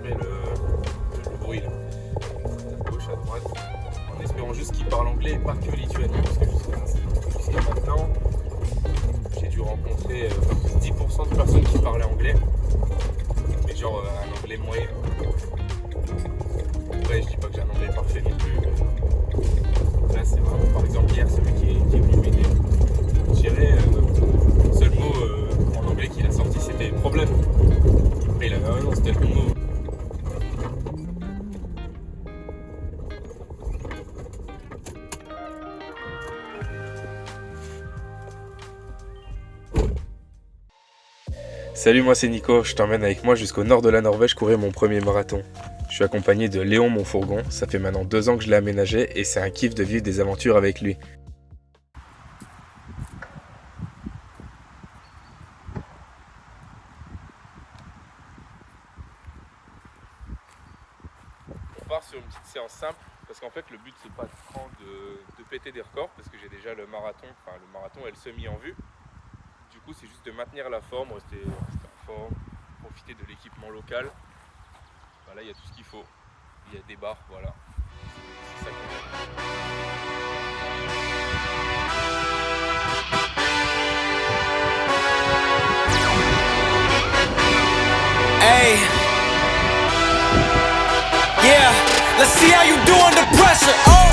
enregistrer le bruit là, à gauche, à droite, en espérant juste qu'il parle anglais et pas que lituanien, parce que jusqu'à maintenant, j'ai dû rencontrer 10% de personnes qui parlaient anglais, mais genre un anglais moyen. Après, je dis pas que j'ai un anglais parfait non plus. Là, c'est vraiment, par exemple, hier, celui qui est venu m'aider. Je dirais, le seul mot en anglais qu'il a sorti, c'était problème. Après, il avait raison, c'était le bon mot. Salut, moi c'est Nico, je t'emmène avec moi jusqu'au nord de la Norvège courir mon premier marathon. Je suis accompagné de Léon mon fourgon, ça fait maintenant 2 ans que je l'ai aménagé et c'est un kiff de vivre des aventures avec lui. On part sur une petite séance simple parce qu'en fait le but c'est pas de péter des records parce que j'ai déjà le marathon et le semi en vue. Du coup c'est juste de maintenir la forme, rester en forme, profiter de l'équipement local. Là il y a tout ce qu'il faut, il y a des barres, voilà. C'est ça qu'on aime. Hey, yeah, let's see how you do under pressure. Oh,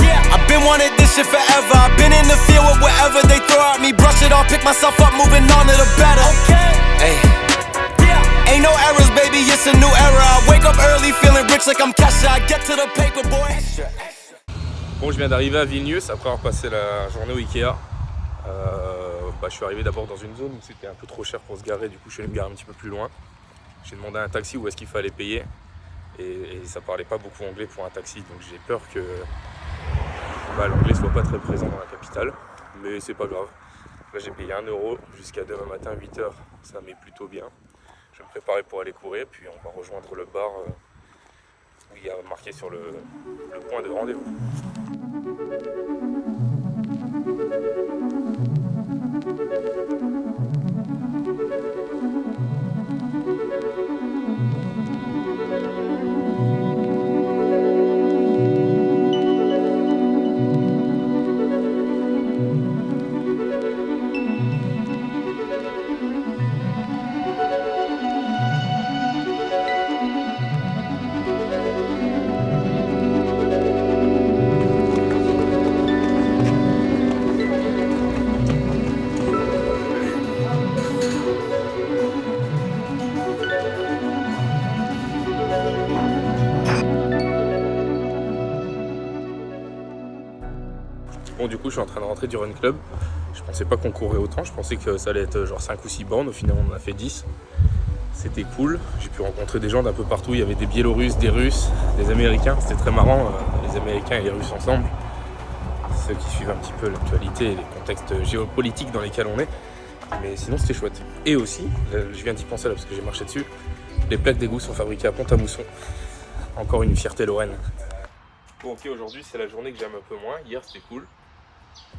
yeah, I've been wanting this shit forever. I've been in the field with whatever they throw at me. Brush it off, pick myself up, moving on to the better. Okay, hey, yeah, ain't no errors, baby, it's a new era. I wake up early, feeling rich like I'm Kesha. I get to the paper, boy. Bon, je viens d'arriver à Vilnius après avoir passé la journée au Ikea. Je suis arrivé d'abord dans une zone où c'était un peu trop cher pour se garer, du coup je suis allé me garer un petit peu plus loin. J'ai demandé un taxi où est-ce qu'il fallait payer et ça parlait pas beaucoup anglais pour un taxi, donc j'ai peur que l'anglais soit pas très présent dans la capitale, mais c'est pas grave. Là j'ai payé 1 € jusqu'à demain matin 8h, ça m'est plutôt bien. Je vais me préparer pour aller courir, puis on va rejoindre le bar où il y a marqué sur le point de rendez-vous. Bon, du coup je suis en train de rentrer du run club. Je pensais pas qu'on courait autant, je pensais que ça allait être genre 5 ou 6 bornes, au final on en a fait 10. C'était cool, j'ai pu rencontrer des gens d'un peu partout, il y avait des Biélorusses, des Russes, des Américains, c'était très marrant, les Américains et les Russes ensemble. Ceux qui suivent un petit peu l'actualité et les contextes géopolitiques dans lesquels on est. Mais sinon c'était chouette. Et aussi, je viens d'y penser là parce que j'ai marché dessus, les plaques d'égout sont fabriquées à Pont-à-Mousson. Encore une fierté lorraine. Bon ok, aujourd'hui c'est la journée que j'aime un peu moins, hier c'était cool.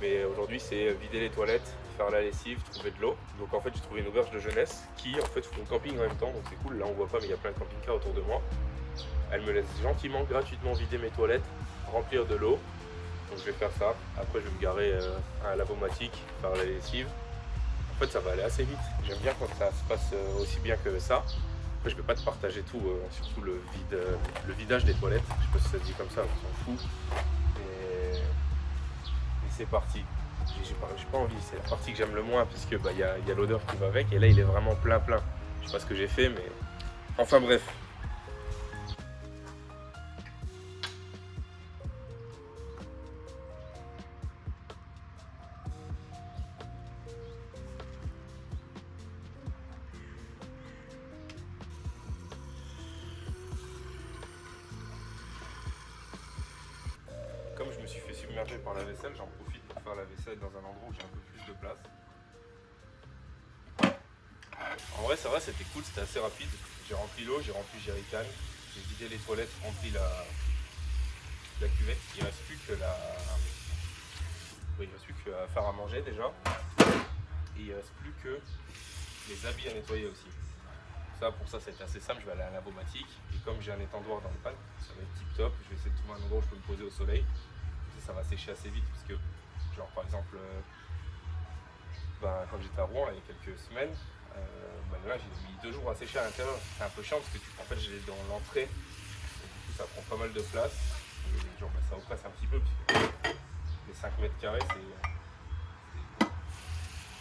Mais aujourd'hui c'est vider les toilettes, faire la lessive, trouver de l'eau. Donc en fait j'ai trouvé une auberge de jeunesse qui en fait font camping en même temps, donc c'est cool. Là on voit pas mais il y a plein de camping-cars autour de moi. Elle me laisse gentiment, gratuitement vider mes toilettes, remplir de l'eau. Donc je vais faire ça. Après je vais me garer à un lavomatique, faire la lessive. En fait ça va aller assez vite. J'aime bien quand ça se passe aussi bien que ça. Après je vais pas te partager tout, surtout le vidage des toilettes. Je sais pas si ça se dit comme ça, on s'en fout. Et c'est parti. J'ai pas envie, c'est la partie que j'aime le moins puisque y a l'odeur qui va avec et là il est vraiment plein. Je sais pas ce que j'ai fait mais enfin bref. Comme je me suis fait submerger par la vaisselle, j'en profite pour faire la vaisselle dans un endroit où j'ai un peu plus de place. En vrai, ça va, c'était cool, c'était assez rapide. J'ai rempli l'eau, j'ai rempli le jerrycan, j'ai vidé les toilettes, rempli la cuvette. Il ne reste plus que à faire à manger déjà. Et il ne reste plus que les habits à nettoyer aussi. pour ça, ça va être assez simple. Je vais aller à la Lavomatic. Et comme j'ai un étendoir dans le pan, ça va être tip top. Je vais essayer de trouver un endroit où je peux me poser au soleil. Ça va sécher assez vite parce que, genre par exemple, quand j'étais à Rouen là, il y a quelques semaines, là j'ai mis 2 jours à sécher à l'intérieur. C'est un peu chiant parce que en fait j'ai dans l'entrée. Du coup ça prend pas mal de place. Et genre ça oppresse un petit peu parce que les 5 mètres carrés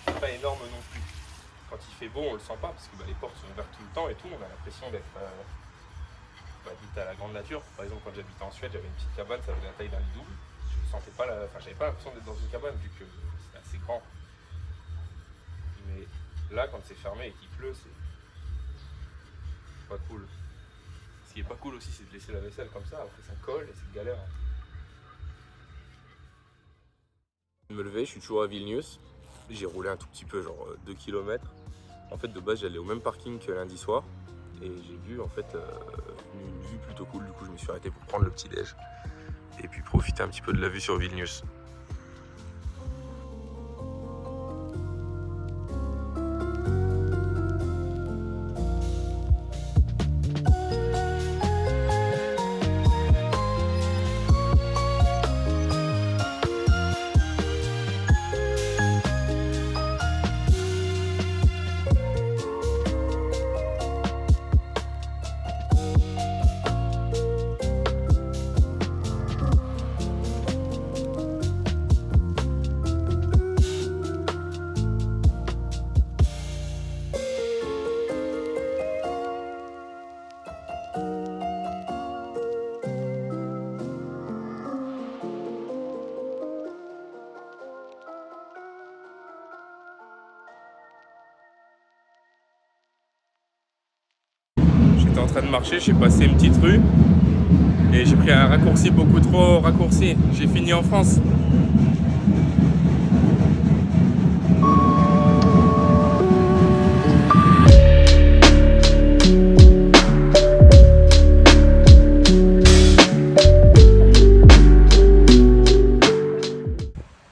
c'est pas énorme non plus. Quand il fait beau on le sent pas parce que les portes sont ouvertes tout le temps et tout. On a l'impression d'être à la grande nature. Par exemple quand j'habitais en Suède, j'avais une petite cabane, ça avait la taille d'un lit double. Sentais pas j'avais pas l'impression d'être dans une cabane vu que c'est assez grand. Mais là, quand c'est fermé et qu'il pleut, c'est pas cool. Ce qui est pas cool aussi, c'est de laisser la vaisselle comme ça. Après, ça colle et c'est galère. Je me lever, je suis toujours à Vilnius. J'ai roulé un tout petit peu, genre 2 km. En fait, de base, j'allais au même parking que lundi soir. Et j'ai vu en fait une vue plutôt cool. Du coup, je me suis arrêté pour prendre le petit déj. Et puis profiter un petit peu de la vue sur Vilnius. J'étais en train de marcher, j'ai passé une petite rue et j'ai pris un raccourci beaucoup trop raccourci. J'ai fini en France.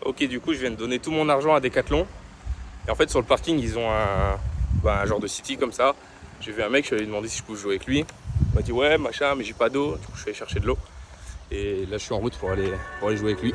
Ok, du coup je viens de donner tout mon argent à Decathlon. Et en fait sur le parking ils ont un genre de city comme ça. J'ai vu un mec, je lui ai demandé si je pouvais jouer avec lui. Il m'a dit ouais machin mais j'ai pas d'eau. Du coup je suis allé chercher de l'eau. Et là je suis en route pour aller jouer avec lui.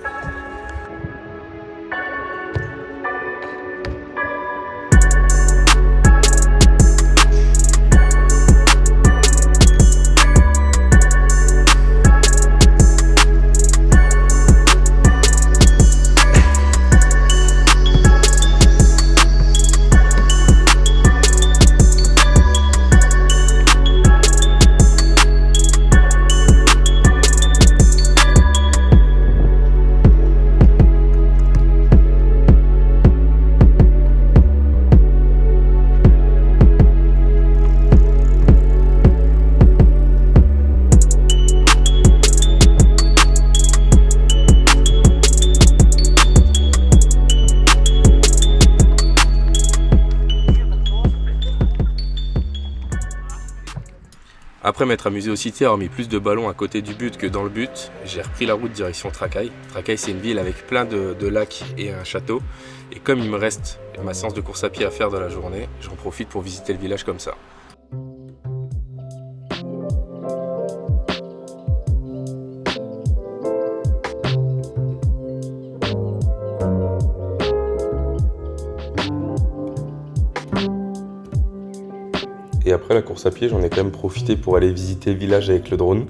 Après m'être amusé au city, avoir mis plus de ballons à côté du but que dans le but, j'ai repris la route direction Trakai. Trakai c'est une ville avec plein de lacs et un château. Et comme il me reste ma séance de course à pied à faire dans la journée, j'en profite pour visiter le village comme ça. Et après la course à pied, j'en ai quand même profité pour aller visiter le village avec le drone.